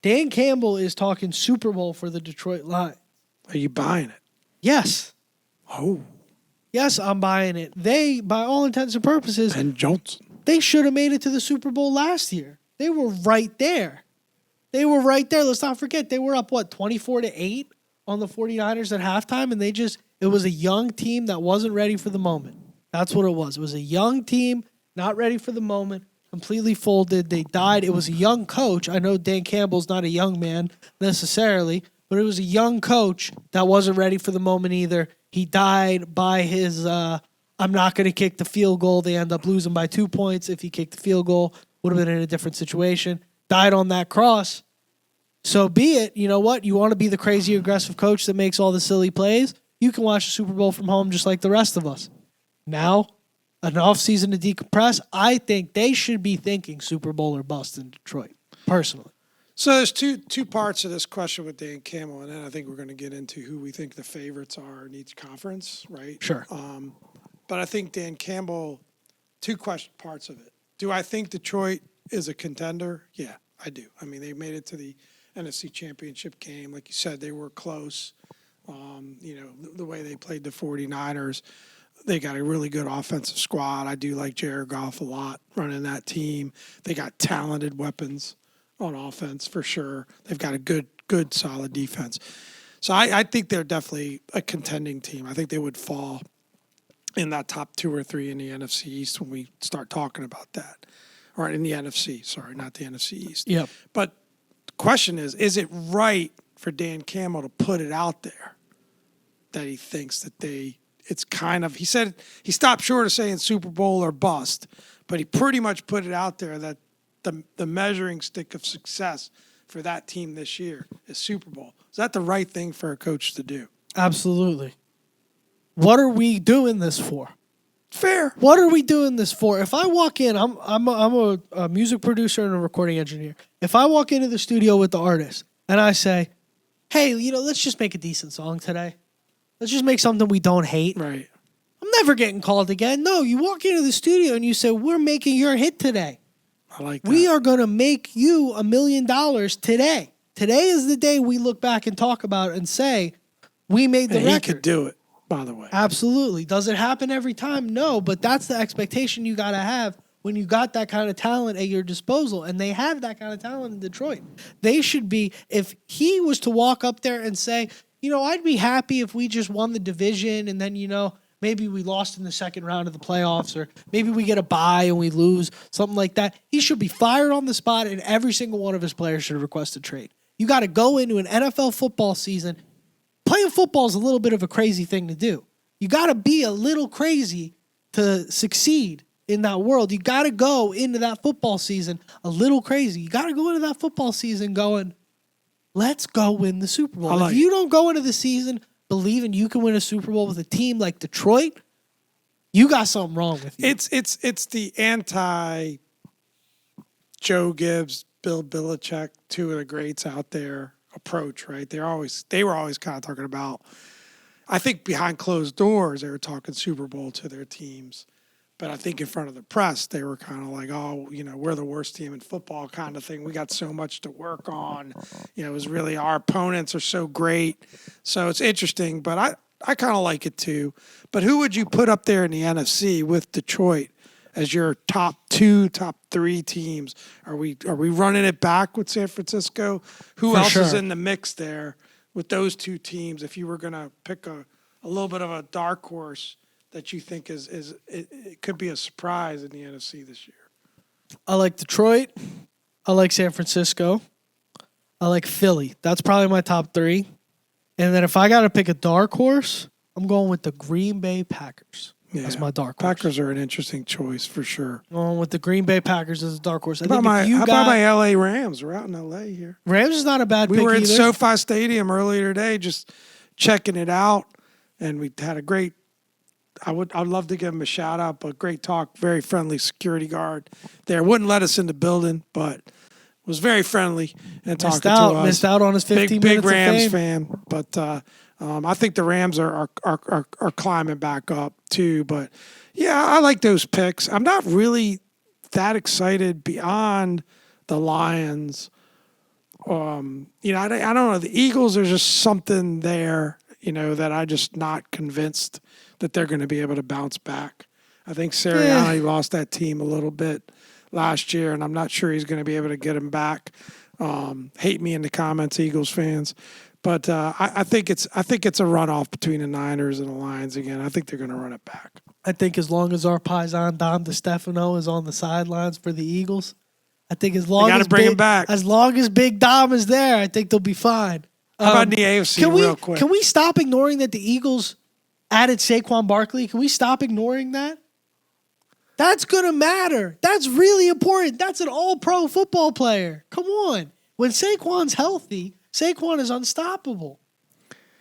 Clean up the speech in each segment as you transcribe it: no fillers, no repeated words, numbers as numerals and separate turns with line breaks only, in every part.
Dan Campbell is talking Super Bowl for the Detroit Lions.
Are you buying it?
Yes.
Oh.
Yes, I'm buying it. They, by all intents and purposes,
Ben Johnson.
they should have made it to the Super Bowl last year. They were right there. Let's not forget, they were up, 24-8 on the 49ers at halftime, and it was a young team that wasn't ready for the moment. That's what it was. It was a young team, not ready for the moment, completely folded. They died. It was a young coach. I know Dan Campbell's not a young man necessarily, but it was a young coach that wasn't ready for the moment either. He died by his, I'm not going to kick the field goal. They end up losing by 2 points. If he kicked the field goal, would have been in a different situation. Died on that cross. So be it. You know what? You want to be the crazy aggressive coach that makes all the silly plays? You can watch the Super Bowl from home just like the rest of us. Now, an offseason to decompress, I think they should be thinking Super Bowl or bust in Detroit, personally.
So there's two parts of this question with Dan Campbell, and then I think we're going to get into who we think the favorites are in each conference, right?
Sure.
But I think Dan Campbell, two parts of it. Do I think Detroit is a contender? Yeah, I do. I mean, they made it to the NFC Championship game. Like you said, they were close. The way they played the 49ers, they got a really good offensive squad. I do like Jared Goff a lot running that team. They got talented weapons on offense for sure. They've got a good, solid defense. So I think they're definitely a contending team. I think they would fall in that top 2 or 3 in the NFC East when we start talking about that. Or in the NFC, sorry, not the NFC East.
Yep.
But the question is it right for Dan Campbell to put it out there that he thinks that it's kind of, he said he stopped short of saying Super Bowl or bust, but he pretty much put it out there that the measuring stick of success for that team this year is Super Bowl. Is that the right thing for a coach to do?
Absolutely. What are we doing this for?
Fair.
What are we doing this for? If I walk in, I'm a music producer and a recording engineer. If I walk into the studio with the artist and I say, hey, let's just make a decent song today. Let's just make something we don't hate.
Right.
I'm never getting called again. No, you walk into the studio and you say, we're making your hit today.
I like that.
We are going to make you $1 million today. Today is the day we look back and talk about and say, we made the record.
He could do it, by the way.
Absolutely. Does it happen every time? No, but that's the expectation you got to have when you got that kind of talent at your disposal, and they have that kind of talent in Detroit. They should be, if he was to walk up there and say, I'd be happy if we just won the division and then, maybe we lost in the second round of the playoffs, or maybe we get a bye and we lose, something like that. He should be fired on the spot, and every single one of his players should request a trade. You got to go into an NFL football season. Playing football is a little bit of a crazy thing to do. You got to be a little crazy to succeed in that world. You got to go into that football season a little crazy. You got to go into that football season going, let's go win the Super Bowl. If you don't go into the season believing you can win a Super Bowl with a team like Detroit, you got something wrong with you.
It's the anti Joe Gibbs, Bill Belichick, two of the greats out there approach, right? They were always kind of talking about, I think behind closed doors they were talking Super Bowl to their teams. But I think in front of the press, they were kind of like, we're the worst team in football kind of thing. We got so much to work on. It was really our opponents are so great. So it's interesting, but I kind of like it too. But who would you put up there in the NFC with Detroit as your top 2, top 3 teams? Are we running it back with San Francisco? Who else is in the mix there with those 2 teams? If you were going to pick a little bit of a dark horse that you think it could be a surprise in the NFC this year?
I like Detroit. I like San Francisco. I like Philly. That's probably my top 3. And then if I got to pick a dark horse, I'm going with the Green Bay Packers. Yeah, that's my dark horse.
Packers are an interesting choice for sure.
I'm going with the Green Bay Packers as a dark horse.
How about my L.A. Rams? We're out in L.A. here.
Rams is not a bad pick
We were
either.
at SoFi Stadium earlier today just checking it out, and we had a great I'd love to give him a shout out, but great talk, very friendly security guard there. Wouldn't let us in the building, but was very friendly and talking to us.
Missed out on his 15 minutes
big Rams
of fame.
fan, but I think the Rams are climbing back up too. But yeah, I like those picks. I'm not really that excited beyond the Lions I don't know. The Eagles, there's just something there, that I just not convinced that they're going to be able to bounce back. I think Sirianni lost that team a little bit last year, and I'm not sure he's going to be able to get him back. Hate me in the comments, Eagles fans, but I think it's a runoff between the Niners and the Lions again. I think they're going to run it back.
I think as long as our paisan Dom DeStefano is on the sidelines for the Eagles, I think as long as Big Dom is there, I think they'll be fine.
How about in the AFC real quick?
Can we stop ignoring that the Eagles added Saquon Barkley? Can we stop ignoring that? That's going to matter. That's really important. That's an all-pro football player. Come on. When Saquon's healthy, Saquon is unstoppable.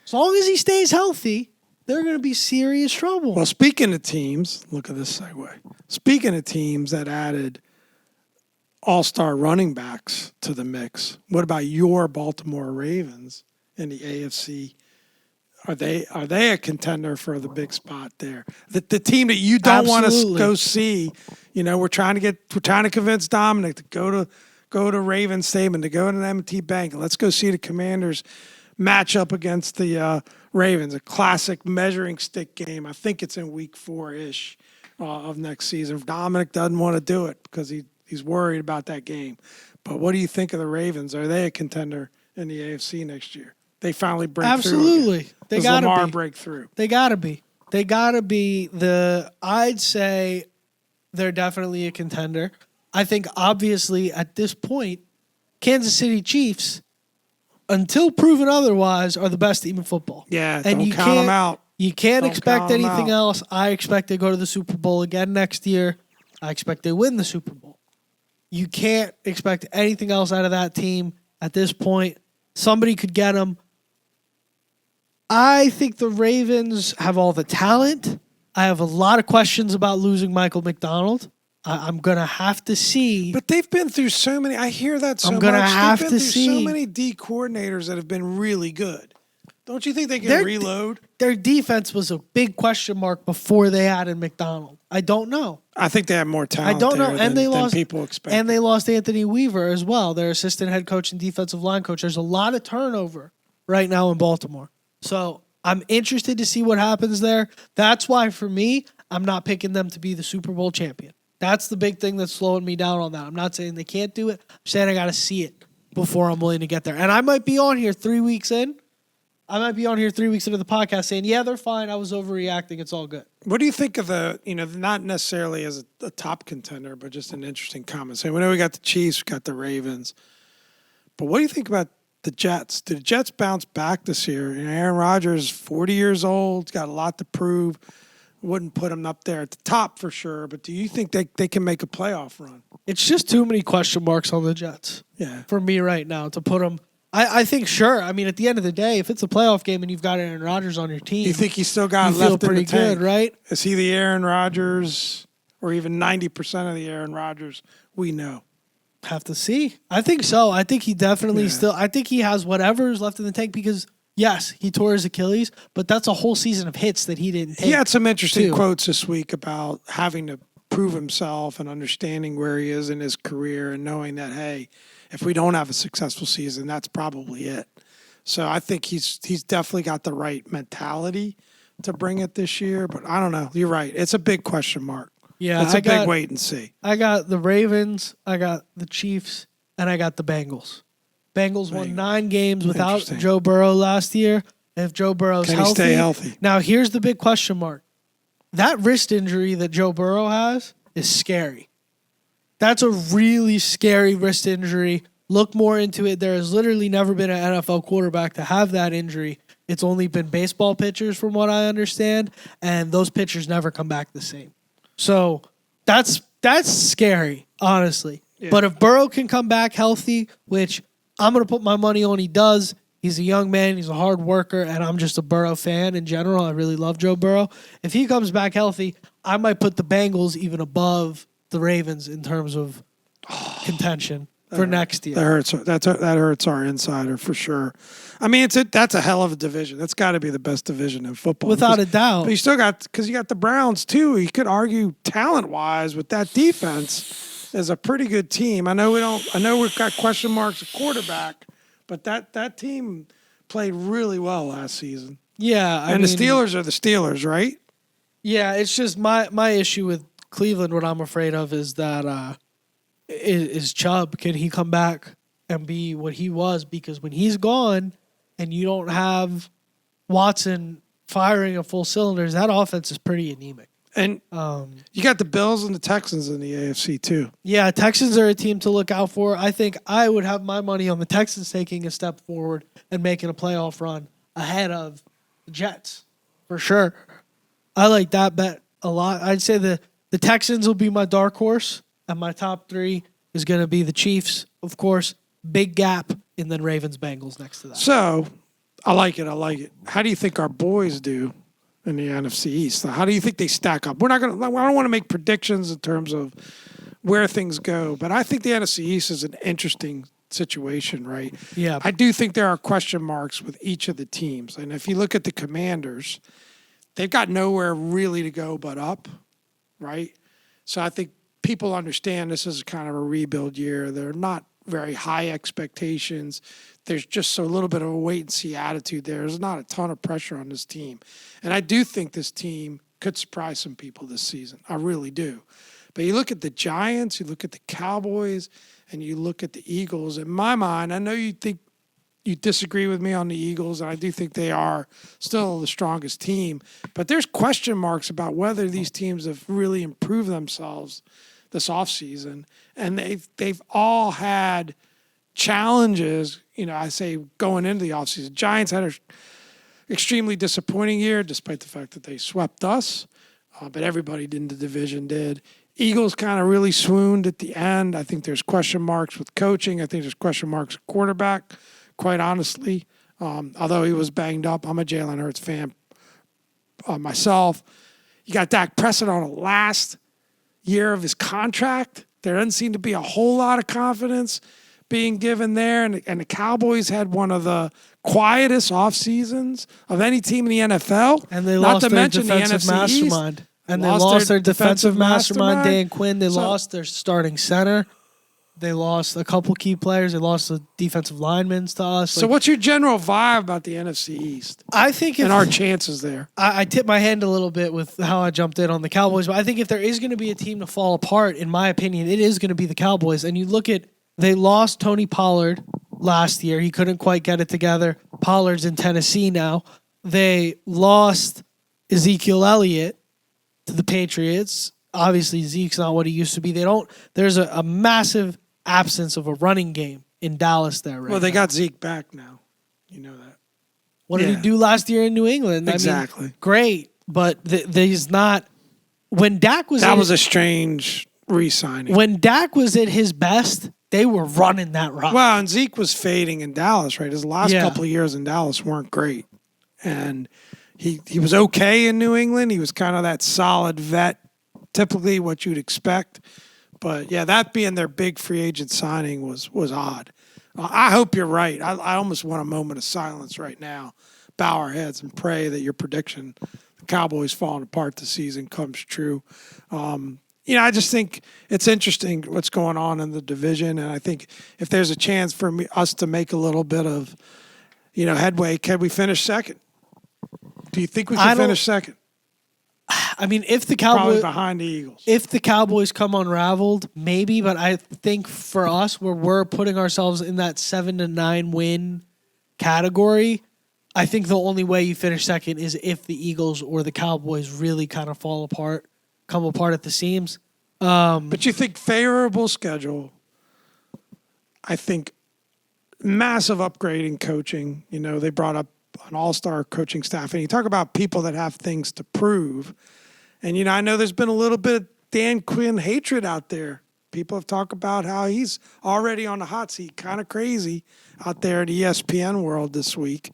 As long as he stays healthy, they're going to be serious trouble.
Well, speaking of teams, look at this segue. Speaking of teams that added all-star running backs to the mix, what about your Baltimore Ravens in the AFC? Are they a contender for the big spot there? The team that you don't want to go see. We're trying to convince Dominic to go to Ravens Stadium, to go to the M&T Bank. Let's go see the Commanders match up against the Ravens, a classic measuring stick game. I think it's in week 4-ish of next season. Dominic doesn't want to do it because he's worried about that game. But what do you think of the Ravens? Are they a contender in the AFC next year? They finally break through.
Absolutely. They got to be.
Lamar break through.
They got to be. They got to be I'd say they're definitely a contender. I think obviously at this point, Kansas City Chiefs, until proven otherwise, are the best team in football.
Yeah, and don't count them out.
You can't expect anything else. I expect they go to the Super Bowl again next year. I expect they win the Super Bowl. You can't expect anything else out of that team at this point. Somebody could get them. I think the Ravens have all the talent. I have a lot of questions about losing Michael McDonald. I'm going to have to see.
But they've been through so many. I hear that so much.
I'm going to have
to
see.
So many D coordinators that have been really good. Don't you think they can reload?
Their defense was a big question mark before they added McDonald. I don't know.
I think they have more talent.
I don't know.
Than people expect.
And they lost Anthony Weaver as well, their assistant head coach and defensive line coach. There's a lot of turnover right now in Baltimore. So I'm interested to see what happens there. That's why, for me, I'm not picking them to be the Super Bowl champion. That's the big thing that's slowing me down on that. I'm not saying they can't do it. I'm saying I got to see it before I'm willing to get there. And I might be on here 3 weeks in. I might be on here 3 weeks into the podcast saying, yeah, they're fine. I was overreacting. It's all good.
What do you think of not necessarily as a top contender, but just an interesting comment? So we know we got the Chiefs, we got the Ravens. But what do you think about the Jets? Did the Jets bounce back this year? Aaron Rodgers, 40 years old, got a lot to prove. Wouldn't put him up there at the top for sure, but do you think they can make a playoff run?
It's just too many question marks on the Jets for me right now to put them. I think, sure. I mean, at the end of the day, if it's a playoff game and you've got Aaron Rodgers on your team,
you think he's still got
you
left
feel pretty
in the tank,
good, right?
Is he the Aaron Rodgers or even 90% of the Aaron Rodgers we know?
Have to see. I think so. I think he definitely I think he has whatever is left in the tank because, yes, he tore his Achilles, but that's a whole season of hits that he didn't take.
He had some interesting quotes this week about having to prove himself and understanding where he is in his career and knowing that, hey, if we don't have a successful season, that's probably it. So I think he's definitely got the right mentality to bring it this year. But I don't know. You're right. It's a big question mark.
Yeah,
it's a big wait and see.
I got the Ravens, I got the Chiefs, and I got the Bengals. Bengals won 9 games without Joe Burrow last year. If Joe Burrow's healthy.
Can he stay healthy?
Now, here's the big question mark. That wrist injury that Joe Burrow has is scary. That's a really scary wrist injury. Look more into it. There has literally never been an NFL quarterback to have that injury. It's only been baseball pitchers from what I understand, and those pitchers never come back the same. So that's scary, honestly. Yeah. But if Burrow can come back healthy, which I'm going to put my money on he does, he's a young man, he's a hard worker, and I'm just a Burrow fan in general. I really love Joe Burrow. If he comes back healthy, I might put the Bengals even above the Ravens in terms of contention for next year.
That hurts our insider for sure. I mean, that's a hell of a division. That's got to be the best division in football,
without a doubt.
But you still got because you got the Browns too. You could argue talent wise with that defense. is a pretty good team. I know we've got question marks at quarterback, but that team played really well last season.
Yeah,
the Steelers are the Steelers, right?
Yeah, it's just my issue with Cleveland. What I'm afraid of is that is Chubb. Can he come back and be what he was? Because when he's gone, and you don't have Watson firing at full cylinders, that offense is pretty anemic.
And you got the Bills and the Texans in the AFC too.
Yeah, Texans are a team to look out for. I think I would have my money on the Texans taking a step forward and making a playoff run ahead of the Jets, for sure. I like that bet a lot. I'd say the Texans will be my dark horse, and my top three is going to be the Chiefs, of course, big gap, and then Ravens-Bengals next to that.
So, I like it. How do you think our boys do in the NFC East? How do you think they stack up? I don't want to make predictions in terms of where things go, but I think the NFC East is an interesting situation, right?
Yeah.
I do think there are question marks with each of the teams. And if you look at the Commanders, they've got nowhere really to go but up, right? So I think people understand this is kind of a rebuild year. They're not very high expectations. There's just a little bit of a wait-and-see attitude there. There's not a ton of pressure on this team. And I do think this team could surprise some people this season. I really do. But you look at the Giants, you look at the Cowboys, and you look at the Eagles. In my mind, I know you think you disagree with me on the Eagles, and I do think they are still the strongest team. But there's question marks about whether these teams have really improved themselves this offseason. And they've all had challenges, I say going into the offseason. Giants had an extremely disappointing year, despite the fact that they swept us. But everybody in the division did. Eagles kind of really swooned at the end. I think there's question marks with coaching. I think there's question marks at quarterback, quite honestly. Although he was banged up, I'm a Jalen Hurts fan myself. You got Dak Prescott on the last year of his contract. There doesn't seem to be a whole lot of confidence being given there. And the Cowboys had one of the quietest off seasons of any team in the NFL.
And they lost their defensive mastermind. And they lost their defensive mastermind, Dan Quinn. They lost their starting center. They lost a couple key players. They lost the defensive linemen to us.
So what's your general vibe about the NFC East?
I think
and our chances there.
I tip my hand a little bit with how I jumped in on the Cowboys, but I think if there is going to be a team to fall apart, in my opinion, it is going to be the Cowboys. And you look at, they lost Tony Pollard last year. He couldn't quite get it together. Pollard's in Tennessee now. They lost Ezekiel Elliott to the Patriots. Obviously, Zeke's not what he used to be. There's a massive absence of a running game in Dallas there right
Well, they
now.
got Zeke back now. You know that.
What did he do last year in New England?
Exactly.
I mean, great, but he's not. When Dak was
that was a strange re-signing.
When Dak was at his best, they were running that rock.
Well, and Zeke was fading in Dallas, right? His last couple of years in Dallas weren't great. And he was okay in New England. He was kind of that solid vet, typically what you'd expect. But, yeah, that being their big free agent signing was odd. I hope you're right. I almost want a moment of silence right now. Bow our heads and pray that your prediction, the Cowboys falling apart this season, comes true. I just think it's interesting what's going on in the division. And I think if there's a chance for us to make a little bit of, headway, can we finish second? Do you think we can finish second?
I mean, if the Cowboys
probably behind the Eagles,
if the Cowboys come unraveled, maybe. But I think for us, where we're putting ourselves in that 7 to 9 win category, I think the only way you finish second is if the Eagles or the Cowboys really kind of come apart at the seams.
But you think favorable schedule? I think massive upgrade in coaching. They brought up an all-star coaching staff, and you talk about people that have things to prove. And, I know there's been a little bit of Dan Quinn hatred out there. People have talked about how he's already on the hot seat, kind of crazy out there in the ESPN world this week.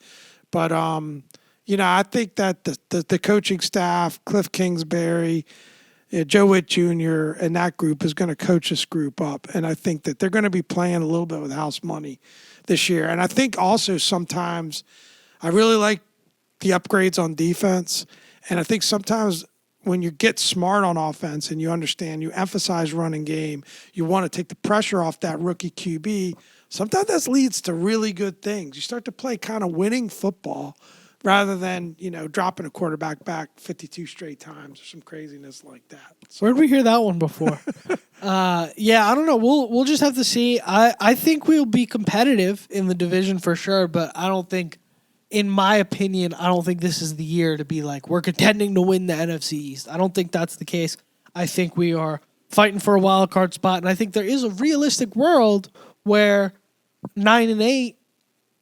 But, I think that the coaching staff, Cliff Kingsbury, Joe Witt Jr., and that group is going to coach this group up. And I think that they're going to be playing a little bit with house money this year. And I think also sometimes I really like the upgrades on defense. And I think sometimes when you get smart on offense and you understand, you emphasize running game, you want to take the pressure off that rookie QB. Sometimes that leads to really good things. You start to play kind of winning football rather than, dropping a quarterback back 52 straight times or some craziness like that. So,
Where'd we hear that one before? Yeah, I don't know. We'll just have to see. I think we'll be competitive in the division for sure, but I don't think, in my opinion, I don't think this is the year to be like, we're contending to win the NFC East. I don't think that's the case. I think we are fighting for a wild card spot, and I think there is a realistic world where 9-8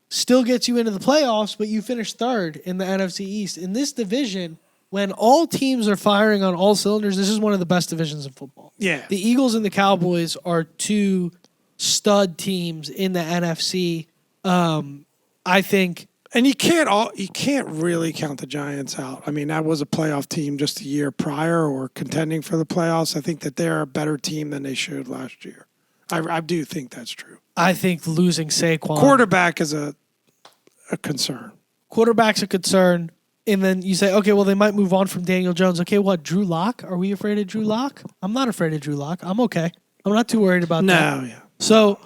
still gets you into the playoffs, but you finish third in the NFC East. In this division, when all teams are firing on all cylinders, this is one of the best divisions in football.
Yeah.
The Eagles and the Cowboys are two stud teams in the NFC. I think,
and you can't really count the Giants out. I mean, that was a playoff team just a year prior or contending for the playoffs. I think that they're a better team than they showed last year. I do think that's true.
I think losing Saquon.
Quarterback is a concern.
Quarterback's a concern. And then you say, okay, well, they might move on from Daniel Jones. Okay, what, Drew Lock? Are we afraid of Drew Lock? I'm not afraid of Drew Lock. I'm okay. I'm not too worried about that.
No, yeah.
So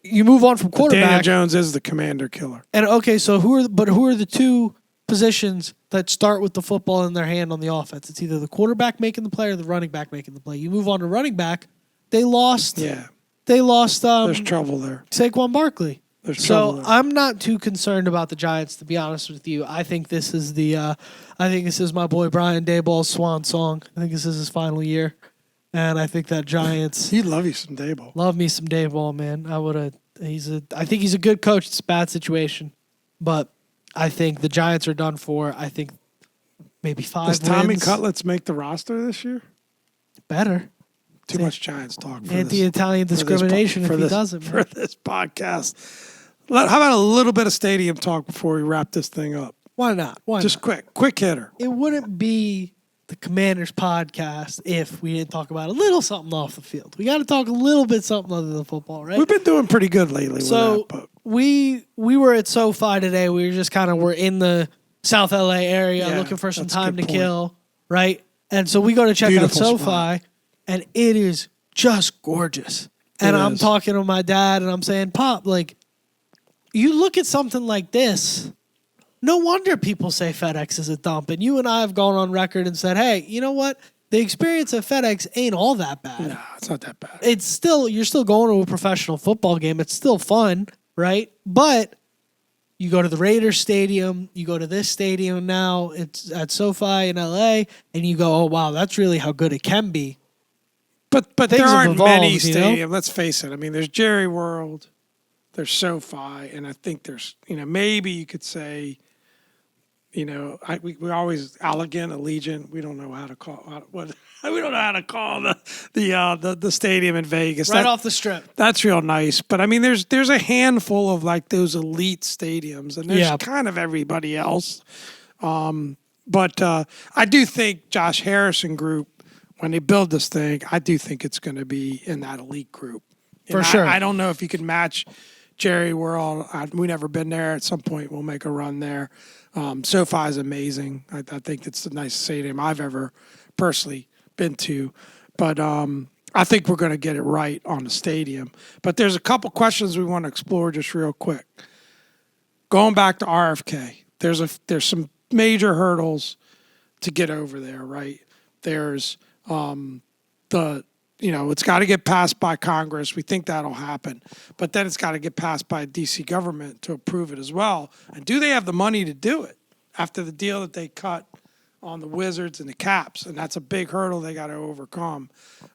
you move on from quarterback.
Daniel Jones is the commander killer.
And okay, so who are the two positions that start with the football in their hand on the offense? It's either the quarterback making the play or the running back making the play. You move on to running back. They lost.
Yeah.
They lost.
There's trouble there.
Saquon Barkley.
There's trouble
So
there.
I'm not too concerned about the Giants, to be honest with you. I think this is my boy Brian Daboll's swan song. I think this is his final year, and I think that Giants.
He'd love you some Daboll.
Love me some Daboll, man. I think he's a good coach. It's a bad situation, but I think the Giants are done for. I think maybe 5
Does Tommy
wins.
Cutlets make the roster this year?
Better.
Too much Giants talk.
Anti-Italian discrimination if he doesn't.
For this podcast. How about a little bit of stadium talk before we wrap this thing up?
Why not?
Just quick hitter.
It wouldn't be the Commanders podcast if we didn't talk about a little something off the field. We got to talk a little bit something other than football, right?
We've been doing pretty good lately
So
with that. But
we were at SoFi today. We were just we're in the South LA area
Yeah,
looking for some
that's a
time to
good point.
kill, right? And so we go to check
Beautiful
out SoFi,
spot.
and it is just gorgeous. And I'm
is.
talking to my dad, and I'm saying, Pop, like, you look at something like this, no wonder people say FedEx is a dump. And you and I have gone on record and said, hey, you know what? The experience at FedEx ain't all that bad.
no, it's not that bad.
It's still, you're still going to a professional football game. It's still fun, right? But you go to the Raiders stadium, you go to this stadium now, it's at SoFi in LA, and you go, oh, wow, that's really how good it can be.
But
Things
there
have
aren't many
evolved, you know?
stadiums. Let's face it. I mean, there's Jerry World, there's SoFi, and I think there's, maybe you could say, we always Allegiant. We don't know how to call we don't know how to call the stadium in Vegas.
Right off the strip.
That's real nice. But I mean, there's a handful of like those elite stadiums, and there's
Yeah.
kind of everybody else. But I do think Josh Harrison group, when they build this thing, I do think it's going to be in that elite group.
For
And
sure.
I don't know if you can match Jerry World. We've never been there. At some point, we'll make a run there. SoFi is amazing. I think it's the nicest stadium I've ever personally been to. But I think we're going to get it right on the stadium. But there's a couple questions we want to explore just real quick. Going back to RFK, there's some major hurdles to get over there, right? There's it's got to get passed by Congress. We think that'll happen. But then it's got to get passed by D.C. government to approve it as well. And do they have the money to do it after the deal that they cut on the Wizards and the Caps? And that's a big hurdle they got to overcome.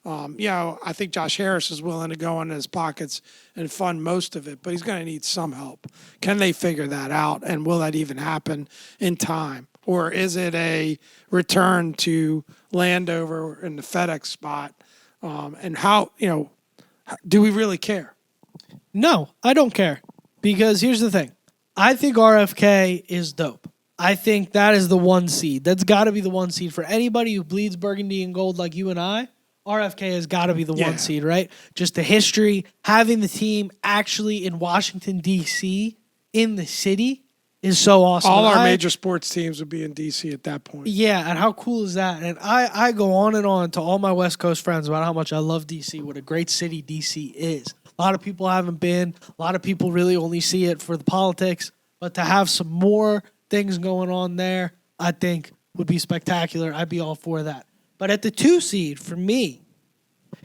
I think Josh Harris is willing to go into his pockets and fund most of it, but he's going to need some help. Can they figure that out? And will that even happen in time? Or is it a return to Landover in the FedEx spot? And how, do we really care?
No, I don't care. Because here's the thing. I think RFK is dope. I think that is the one seed. That's got to be the one seed for anybody who bleeds burgundy and gold like you and I. RFK has got to be the
Yeah.
one seed, right? Just the history, having the team actually in Washington, D.C., in the city, is so awesome.
All
And
our major sports teams would be in DC at that point.
Yeah, and how cool is that? And I go on and on to all my West Coast friends about how much I love DC, what a great city DC is. A lot of people haven't been. A lot of people really only see it for the politics. But to have some more things going on there, I think would be spectacular. I'd be all for that. But at the 2 seed, for me,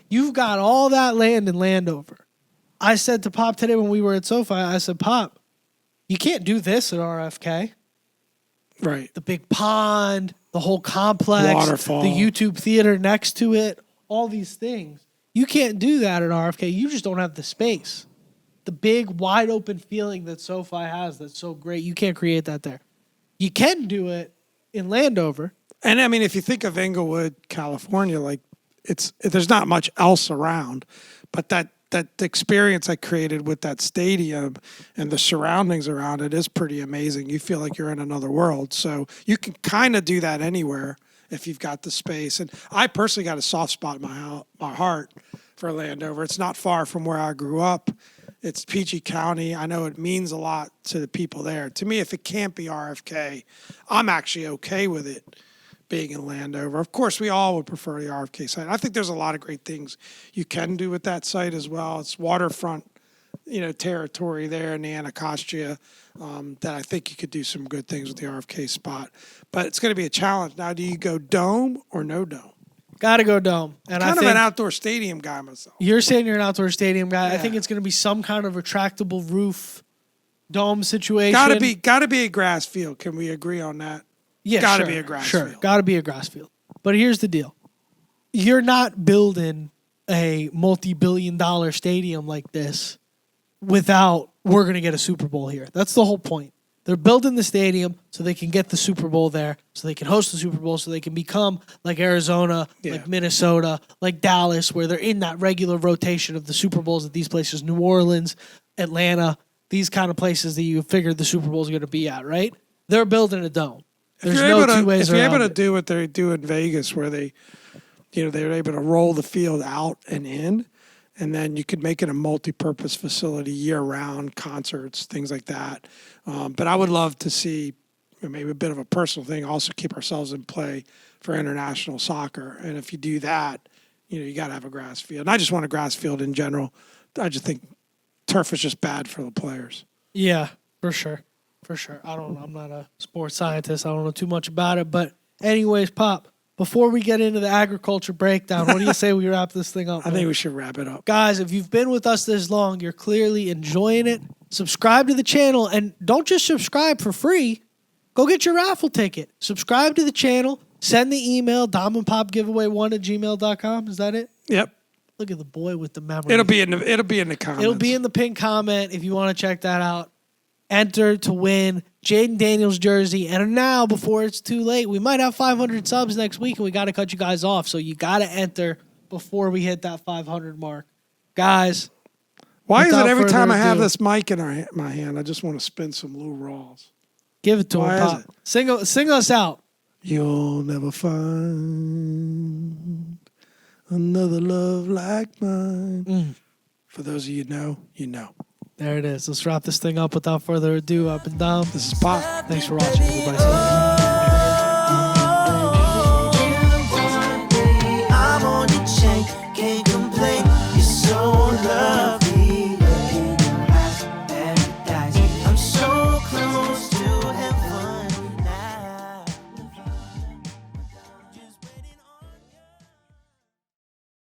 you've got all that land in Landover. I said to Pop today when we were at SoFi, I said, Pop, you can't do this at RFK.
Right.
The big pond, the whole complex,
Waterfall.
the YouTube theater next to it, all these things. You can't do that at RFK. You just don't have the space. The big, wide open feeling that SoFi has that's so great, you can't create that there. You can do it in Landover.
And I mean, if you think of Inglewood, California, like there's not much else around, but that experience I created with that stadium and the surroundings around it is pretty amazing. You feel like you're in another world. So you can kind of do that anywhere if you've got the space. And I personally got a soft spot in my heart for Landover. It's not far from where I grew up. It's PG County. I know it means a lot to the people there. To me, if it can't be RFK, I'm actually okay with it being in Landover. Of course, we all would prefer the RFK site. I think there's a lot of great things you can do with that site as well. It's waterfront, territory there in the Anacostia that I think you could do some good things with the RFK spot. But it's going to be a challenge. Now, do you go dome or no dome?
Got to go dome. And
I
think
think an outdoor stadium guy myself.
You're saying you're an outdoor stadium guy.
Yeah.
I think it's going to be some kind of retractable roof dome situation.
Got to be a grass field. Can we agree on that?
Yeah,
gotta be a grass field.
Got to be a grass field. But here's the deal. You're not building a multi-billion-dollar stadium like this without we're going to get a Super Bowl here. That's the whole point. They're building the stadium so they can get the Super Bowl there, so they can host the Super Bowl, so they can become like Arizona, like Minnesota, like Dallas, where they're in that regular rotation of the Super Bowls at these places, New Orleans, Atlanta, these kind of places that you figured the Super Bowl is going to be at, right? They're building a dome. There's no two ways around it.
If you're able to do what they do in Vegas, where they're able to roll the field out and in, and then you could make it a multi-purpose facility year-round, concerts, things like that. But I would love to see, maybe a bit of a personal thing, also keep ourselves in play for international soccer. And if you do that, you got to have a grass field. And I just want a grass field in general. I just think turf is just bad for the players.
Yeah, for sure. For sure. I don't know. I'm not a sports scientist. I don't know too much about it. But anyways, Pop, before we get into the agriculture breakdown, what do you say we wrap this thing up?
I think we should wrap it up.
Guys, if you've been with us this long, you're clearly enjoying it. Subscribe to the channel. And don't just subscribe for free. Go get your raffle ticket. Subscribe to the channel. Send the email, DomandPopGiveaway1@gmail.com. Is that it?
Yep.
Look at the boy with the memory.
It'll be in the comments.
It'll be in the pinned comment if you want to check that out. Enter to win Jaden Daniels jersey. And now, before it's too late, we might have 500 subs next week, and we got to cut you guys off. So you got to enter before we hit that 500 mark. Guys.
Why is it every time I have this mic in my hand, I just want to spin some Lou Rawls?
Give it to him, Pop. Sing us out.
You'll never find another love like mine. For those of you know, you know.
There it is. Let's wrap this thing up without further ado. Up and down.
This is Pop.
Thanks for watching, everybody.